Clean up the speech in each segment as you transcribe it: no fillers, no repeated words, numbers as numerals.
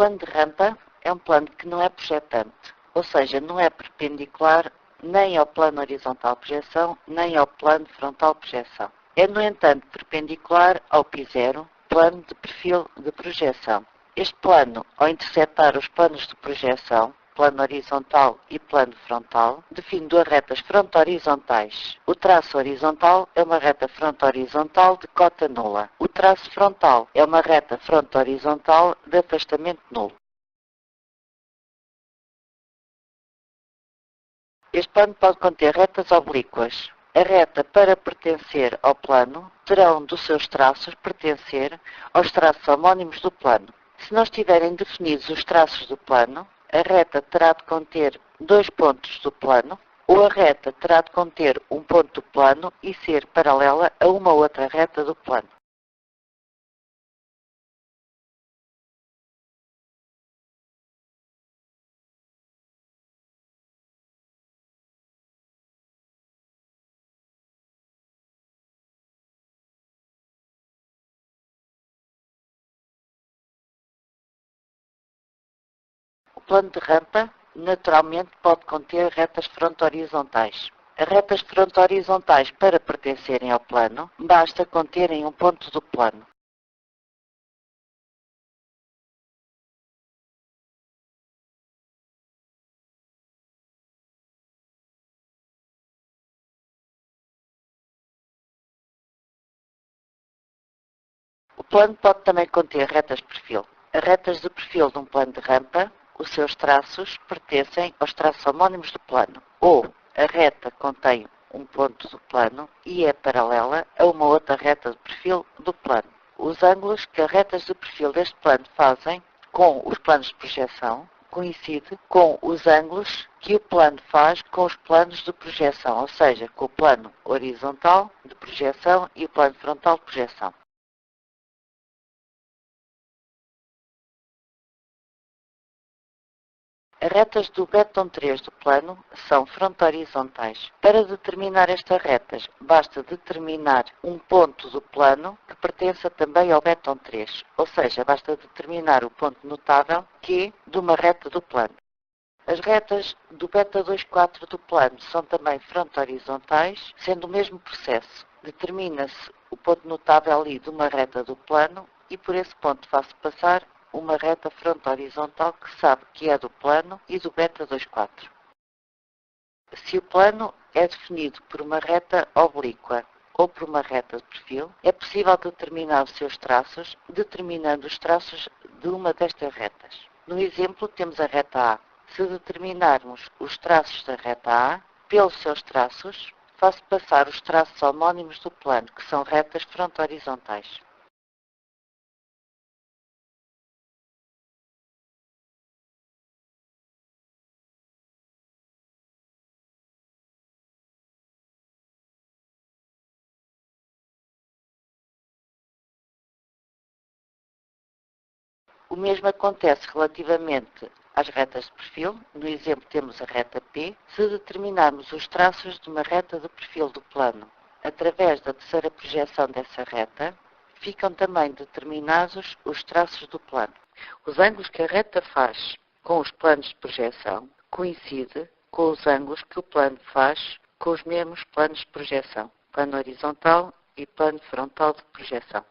plano de rampa é um plano que não é projetante, ou seja, não é perpendicular nem ao plano horizontal de projeção, nem ao plano frontal de projeção. É, no entanto, perpendicular ao π0, plano de perfil de projeção. Este plano, ao interceptar os planos de projeção, plano horizontal e plano frontal, define duas retas fronto-horizontais. O traço horizontal é uma reta fronto-horizontal de cota nula. O traço frontal é uma reta fronto-horizontal de afastamento nulo. Este plano pode conter retas oblíquas. A reta, para pertencer ao plano, terá um dos seus traços pertencer aos traços homónimos do plano. Se não estiverem definidos os traços do plano, a reta terá de conter dois pontos do plano, ou a reta terá de conter um ponto do plano e ser paralela a uma outra reta do plano. O plano de rampa, naturalmente, pode conter retas fronto-horizontais. As retas fronto-horizontais, para pertencerem ao plano, basta conterem um ponto do plano. O plano pode também conter retas de perfil. As retas de perfil de um plano de rampa, os seus traços pertencem aos traços homónimos do plano. Ou a reta contém um ponto do plano e é paralela a uma outra reta de perfil do plano. Os ângulos que as retas de perfil deste plano fazem com os planos de projeção coincide com os ângulos que o plano faz com os planos de projeção, ou seja, com o plano horizontal de projeção e o plano frontal de projeção. As retas do béton 3 do plano são fronto-horizontais. Para determinar estas retas, basta determinar um ponto do plano que pertença também ao béton 3, ou seja, basta determinar o ponto notável Q de uma reta do plano. As retas do beta 2,4 do plano são também fronto-horizontais, sendo o mesmo processo. Determina-se o ponto notável I de uma reta do plano e por esse ponto faz-se passar uma reta fronto-horizontal que sabe que é do plano e do beta 2,4. Se o plano é definido por uma reta oblíqua ou por uma reta de perfil, é possível determinar os seus traços, determinando os traços de uma destas retas. No exemplo, temos a reta A. Se determinarmos os traços da reta A, pelos seus traços, faço passar os traços homónimos do plano, que são retas fronto-horizontais. O mesmo acontece relativamente às retas de perfil. No exemplo temos a reta P. Se determinarmos os traços de uma reta de perfil do plano através da terceira projeção dessa reta, ficam também determinados os traços do plano. Os ângulos que a reta faz com os planos de projeção coincidem com os ângulos que o plano faz com os mesmos planos de projeção, plano horizontal e plano frontal de projeção.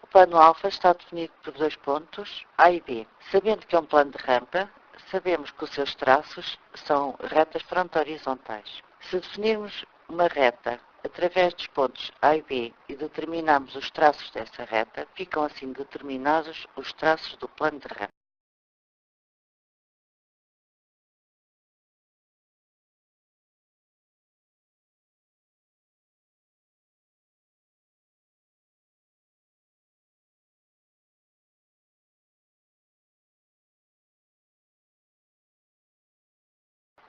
O plano alfa está definido por dois pontos, A e B. Sabendo que é um plano de rampa, sabemos que os seus traços são retas fronto-horizontais. Se definirmos uma reta através dos pontos A e B e determinarmos os traços dessa reta, ficam assim determinados os traços do plano de rampa.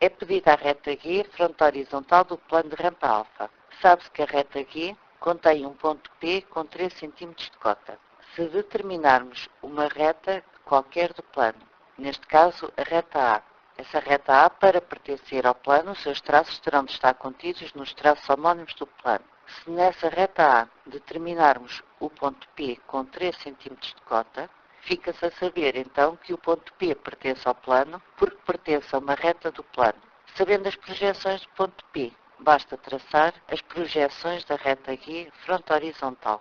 É pedida a reta G, fronte horizontal do plano de rampa alfa. Sabe-se que a reta G contém um ponto P com 3 cm de cota. Se determinarmos uma reta qualquer do plano, neste caso a reta A, essa reta A, para pertencer ao plano, os seus traços terão de estar contidos nos traços homónimos do plano. Se nessa reta A determinarmos o ponto P com 3 cm de cota, fica-se a saber então que o ponto P pertence ao plano porque pertence a uma reta do plano. Sabendo as projeções do ponto P, basta traçar as projeções da reta G fronte horizontal.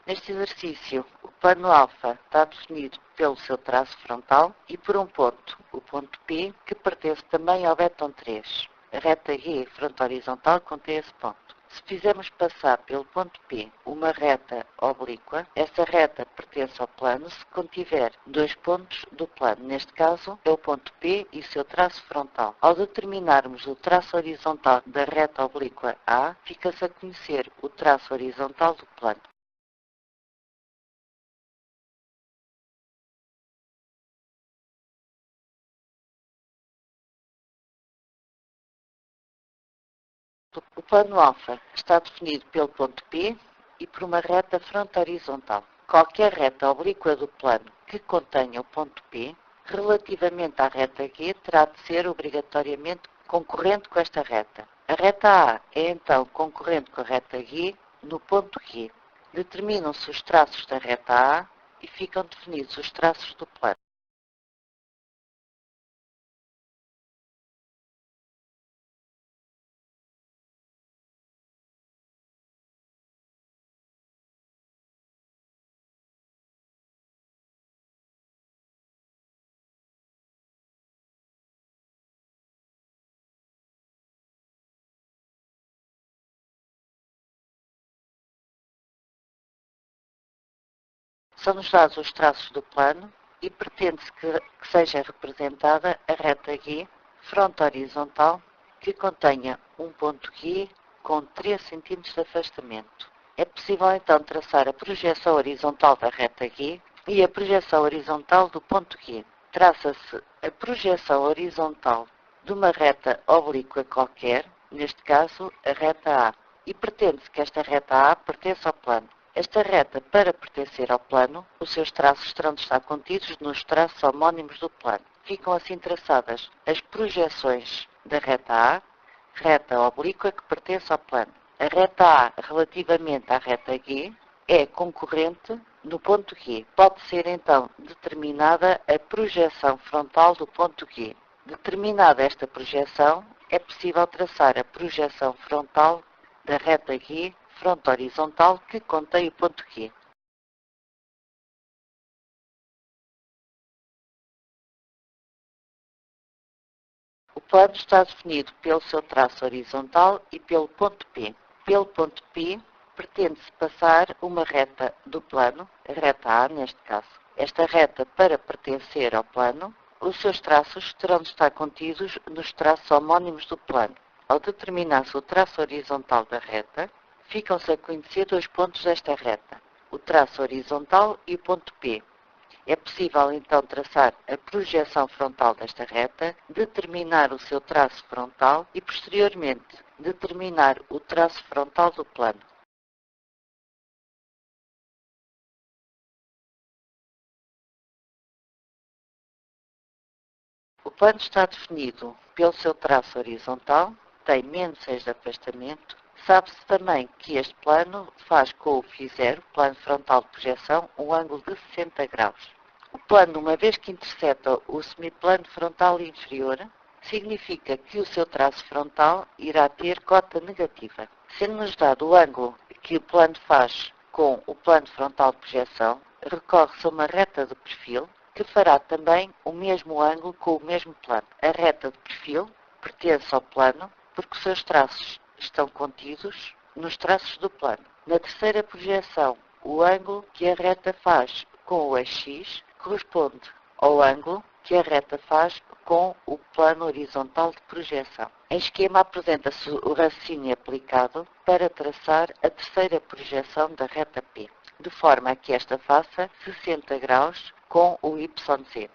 Neste exercício, o plano alfa está definido pelo seu traço frontal e por um ponto, o ponto P, que pertence também ao vétor 3. A reta G fronte horizontal contém esse ponto. Se fizermos passar pelo ponto P uma reta oblíqua, essa reta pertence ao plano se contiver dois pontos do plano. Neste caso, é o ponto P e o seu traço frontal. Ao determinarmos o traço horizontal da reta oblíqua A, fica-se a conhecer o traço horizontal do plano. O plano alfa está definido pelo ponto P e por uma reta fronte horizontal. Qualquer reta oblíqua do plano que contenha o ponto P, relativamente à reta G, terá de ser obrigatoriamente concorrente com esta reta. A reta A é então concorrente com a reta G no ponto G. Determinam-se os traços da reta A e ficam definidos os traços do plano. São-nos dados os traços do plano e pretende-se que seja representada a reta G, fronte horizontal, que contenha um ponto G com 3 cm de afastamento. É possível então traçar a projeção horizontal da reta G e a projeção horizontal do ponto G. Traça-se a projeção horizontal de uma reta oblíqua qualquer, neste caso a reta A, e pretende-se que esta reta A pertença ao plano. Esta reta, para pertencer ao plano, os seus traços terão de estar contidos nos traços homónimos do plano. Ficam assim traçadas as projeções da reta A, reta oblíqua que pertence ao plano. A reta A, relativamente à reta G, é concorrente no ponto G. Pode ser, então, determinada a projeção frontal do ponto G. Determinada esta projeção, é possível traçar a projeção frontal da reta G fronte horizontal que contém o ponto G. O plano está definido pelo seu traço horizontal e pelo ponto P. Pelo ponto P, pretende-se passar uma reta do plano, a reta A neste caso. Esta reta, para pertencer ao plano, os seus traços terão de estar contidos nos traços homónimos do plano. Ao determinar-se o traço horizontal da reta, ficam-se a conhecer dois pontos desta reta, o traço horizontal e o ponto P. É possível então traçar a projeção frontal desta reta, determinar o seu traço frontal e, posteriormente, determinar o traço frontal do plano. O plano está definido pelo seu traço horizontal, tem menos 6 de afastamento. Sabe-se também que este plano faz com o φ0, plano frontal de projeção, um ângulo de 60 graus. O plano, uma vez que intercepta o semiplano frontal inferior, significa que o seu traço frontal irá ter cota negativa. Sendo-nos dado o ângulo que o plano faz com o plano frontal de projeção, recorre-se a uma reta de perfil, que fará também o mesmo ângulo com o mesmo plano. A reta de perfil pertence ao plano porque os seus traços estão contidos nos traços do plano. Na terceira projeção, o ângulo que a reta faz com o eixo x corresponde ao ângulo que a reta faz com o plano horizontal de projeção. Em esquema apresenta-se o raciocínio aplicado para traçar a terceira projeção da reta P, de forma a que esta faça 60 graus com o YZ.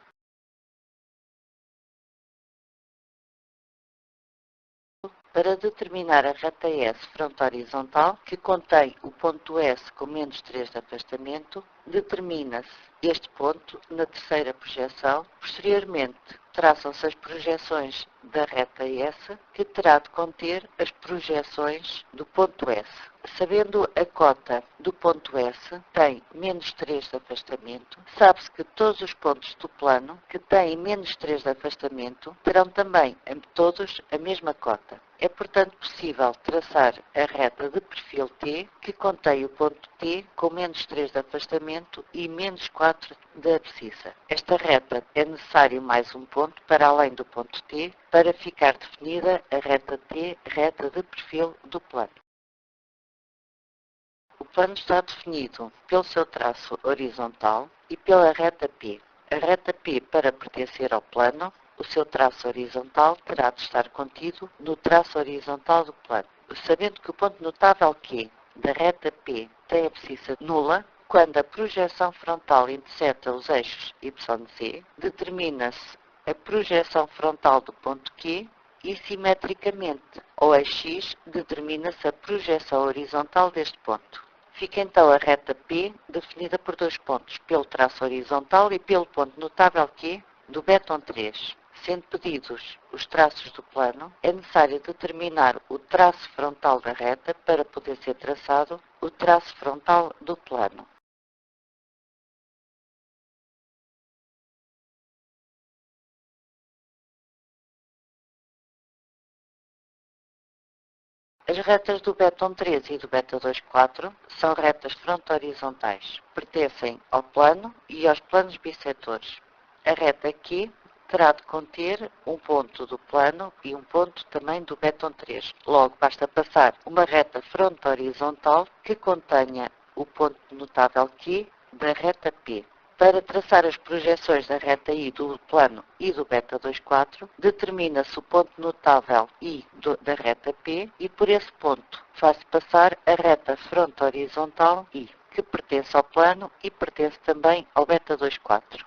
Para determinar a reta S fronte horizontal, que contém o ponto S com menos 3 de afastamento, determina-se este ponto na terceira projeção. Posteriormente, traçam-se as projeções da reta S, que terá de conter as projeções do ponto S. Sabendo a cota do ponto S tem menos 3 de afastamento, sabe-se que todos os pontos do plano que têm menos 3 de afastamento terão também todos a mesma cota. É, portanto, possível traçar a reta de perfil T, que contém o ponto T com menos 3 de afastamento e menos 4 de abscissa. Esta reta é necessário mais um ponto para além do ponto T para ficar definida a reta T, reta de perfil do plano. O plano está definido pelo seu traço horizontal e pela reta P. A reta P, para pertencer ao plano, o seu traço horizontal terá de estar contido no traço horizontal do plano. Sabendo que o ponto notável Q da reta P tem abscissa nula, quando a projeção frontal interseta os eixos YZ, determina-se a projeção frontal do ponto Q e, simetricamente, ao eixo X, determina-se a projeção horizontal deste ponto. Fica então a reta P definida por dois pontos, pelo traço horizontal e pelo ponto notável Q do betom 3. Sendo pedidos os traços do plano, é necessário determinar o traço frontal da reta para poder ser traçado o traço frontal do plano. As retas do betom 3 e do beta 24 são retas fronto-horizontais. Pertencem ao plano e aos planos bissetores. A reta Q terá de conter um ponto do plano e um ponto também do betom 3. Logo, basta passar uma reta fronto-horizontal que contenha o ponto notável Q da reta P. Para traçar as projeções da reta I do plano e do beta 24, determina-se o ponto notável I da reta P e por esse ponto faz-se passar a reta fronto-horizontal I, que pertence ao plano e pertence também ao beta 24.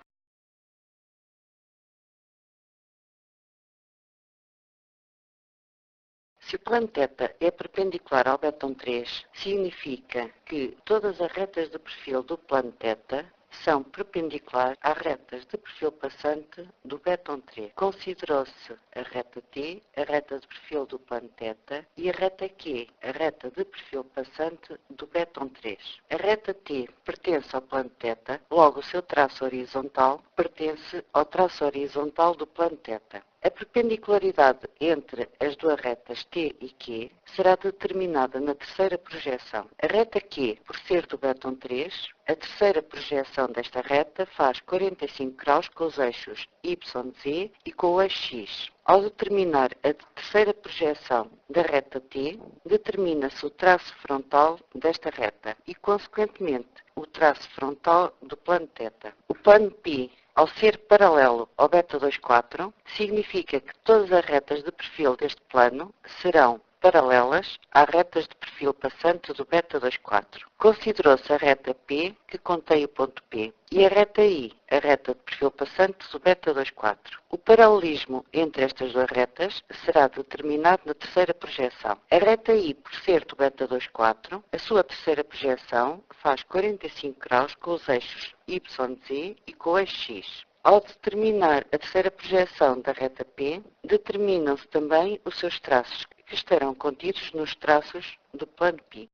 Se o plano θ é perpendicular ao betom 3, significa que todas as retas de perfil do plano θ são perpendiculares às retas de perfil passante do betom 3. Considerou-se a reta T, a reta de perfil do plano θ, e a reta Q, a reta de perfil passante do betom 3. A reta T pertence ao plano θ, logo o seu traço horizontal pertence ao traço horizontal do plano θ. A perpendicularidade entre as duas retas T e Q será determinada na terceira projeção. A reta Q, por ser do betom 3, a terceira projeção desta reta faz 45 graus com os eixos YZ e com o eixo X. Ao determinar a terceira projeção da reta T, determina-se o traço frontal desta reta e, consequentemente, o traço frontal do plano θ. O plano P, ao ser paralelo ao beta 24, significa que todas as retas de perfil deste plano serão paralelas às retas de perfil passante do beta 24. Considerou-se a reta P, que contém o ponto P, e a reta I, a reta de perfil passante do beta 24. O paralelismo entre estas duas retas será determinado na terceira projeção. A reta I, por ser do beta 24, a sua terceira projeção faz 45 graus com os eixos YZ e com o eixo X. Ao determinar a terceira projeção da reta P, determinam-se também os seus traços, que estarão contidos nos traços do plano P.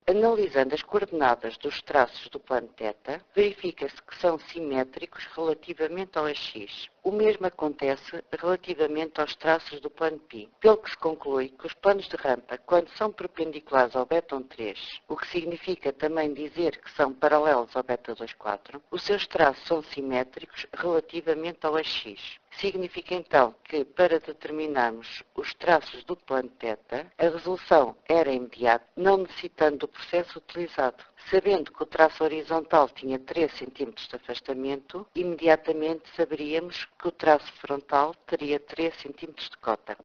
Analisando as coordenadas dos traços do plano θ, verifica-se que são simétricos relativamente ao AX. O mesmo acontece relativamente aos traços do plano π, pelo que se conclui que os planos de rampa, quando são perpendiculares ao β 3, o que significa também dizer que são paralelos ao β 24, os seus traços são simétricos relativamente ao AX. Significa então que, para determinarmos os traços do plano θ, a resolução era imediata, não necessitando do processo utilizado. Sabendo que o traço horizontal tinha 3 cm de afastamento, imediatamente saberíamos que o traço frontal teria 3 cm de cota.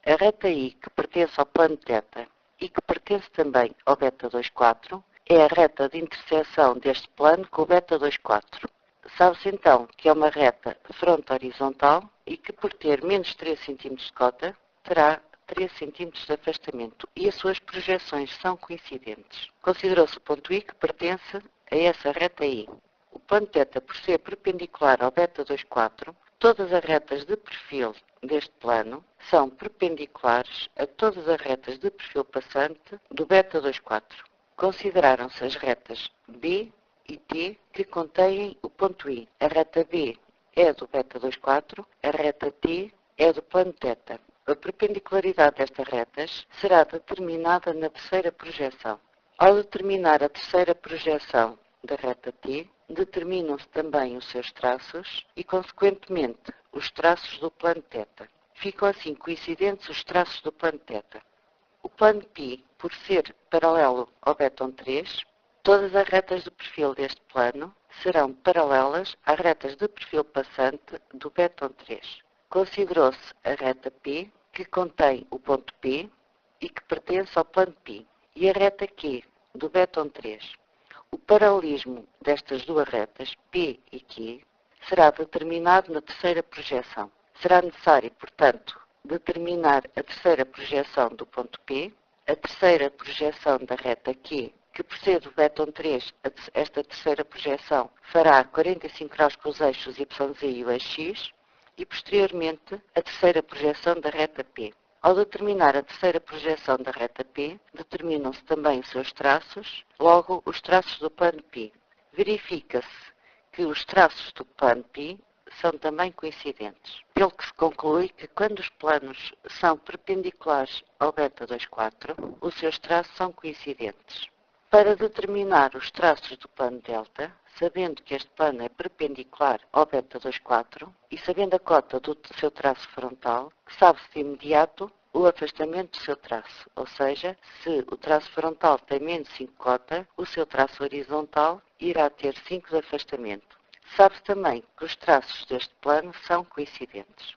A reta I, que pertence ao plano θ e que pertence também ao β 24, é a reta de interseção deste plano com o β 24. Sabe-se então que é uma reta fronto-horizontal e que, por ter menos 3 cm de cota, terá 3 cm de afastamento e as suas projeções são coincidentes. Considerou-se o ponto I que pertence a essa reta I. O plano θ, por ser perpendicular ao β 24, todas as retas de perfil deste plano são perpendiculares a todas as retas de perfil passante do β 24. Consideraram-se as retas B e T que contêm o ponto I. A reta B é do β 24, a reta T é do plano θ. A perpendicularidade destas retas será determinada na terceira projeção. Ao determinar a terceira projeção da reta T, determinam-se também os seus traços e, consequentemente, os traços do plano θ. Ficam assim coincidentes os traços do plano θ. O plano π, por ser paralelo ao β 3, todas as retas de perfil deste plano serão paralelas às retas de perfil passante do β 3. Considerou-se a reta P, que contém o ponto P e que pertence ao plano π, e a reta Q, do β 3. O paralelismo destas duas retas, P e Q, será determinado na terceira projeção. Será necessário, portanto, determinar a terceira projeção do ponto P, a terceira projeção da reta Q, que por ser do β 3, esta terceira projeção fará 45 graus com os eixos YZ e o eixo X, e posteriormente a terceira projeção da reta P. Ao determinar a terceira projeção da reta P, determinam-se também os seus traços, logo os traços do plano π. Verifica-se que os traços do plano π são também coincidentes, pelo que se conclui que quando os planos são perpendiculares ao β 24, os seus traços são coincidentes. Para determinar os traços do plano delta, sabendo que este plano é perpendicular ao β 24 e sabendo a cota do seu traço frontal, sabe-se de imediato o afastamento do seu traço, ou seja, se o traço frontal tem menos 5 cota, o seu traço horizontal irá ter 5 de afastamento. Sabe-se também que os traços deste plano são coincidentes.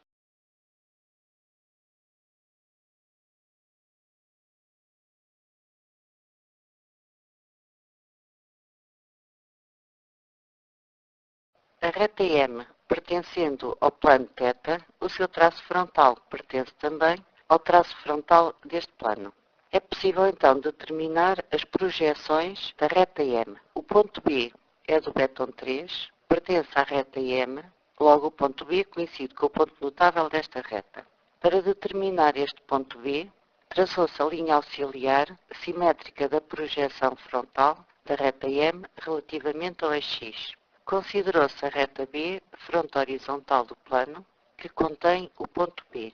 A reta M, pertencendo ao plano θ, o seu traço frontal pertence também ao traço frontal deste plano. É possível então determinar as projeções da reta M. O ponto B é do β 3, pertence à reta M, logo o ponto B coincide com o ponto notável desta reta. Para determinar este ponto B, traçou-se a linha auxiliar simétrica da projeção frontal da reta M relativamente ao eixo X. Considerou-se a reta B fronto-horizontal do plano, que contém o ponto P.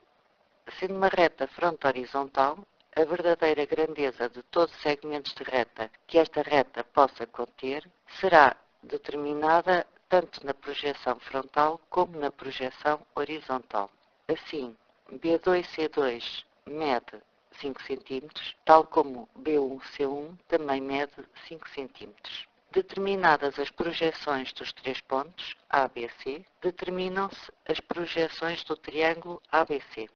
Sendo uma reta fronto-horizontal, a verdadeira grandeza de todos os segmentos de reta que esta reta possa conter será determinada tanto na projeção frontal como na projeção horizontal. Assim, B2-C2 mede 5 cm, tal como B1-C1 também mede 5 cm. Determinadas as projeções dos três pontos ABC, determinam-se as projeções do triângulo ABC.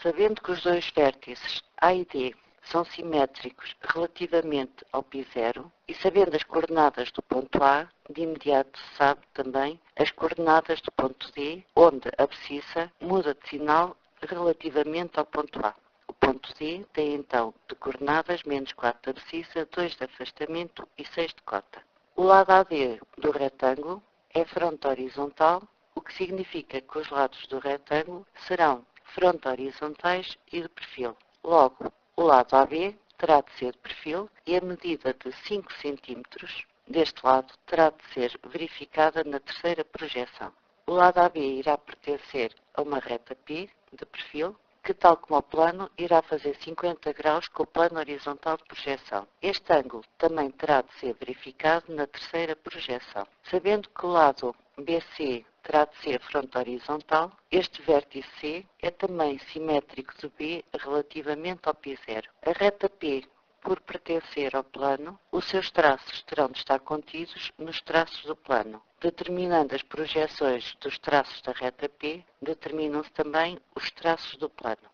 Sabendo que os dois vértices A e D são simétricos relativamente ao π0 e sabendo as coordenadas do ponto A, de imediato se sabe também as coordenadas do ponto D, onde a abscissa muda de sinal relativamente ao ponto A. O ponto D tem então de coordenadas menos 4 de abscissa, 2 de afastamento e 6 de cota. O lado AD do retângulo é fronto horizontal o que significa que os lados do retângulo serão fronto-horizontais e de perfil. Logo, o lado AB terá de ser de perfil e a medida de 5 cm deste lado terá de ser verificada na terceira projeção. O lado AB irá pertencer a uma reta P de perfil, que, tal como o plano, irá fazer 50 graus com o plano horizontal de projeção. Este ângulo também terá de ser verificado na terceira projeção. Sabendo que o lado BC terá de ser fronto horizontal, este vértice C é também simétrico de B relativamente ao π0. A reta P, por pertencer ao plano, os seus traços terão de estar contidos nos traços do plano. Determinando as projeções dos traços da reta P, determinam-se também os traços do plano.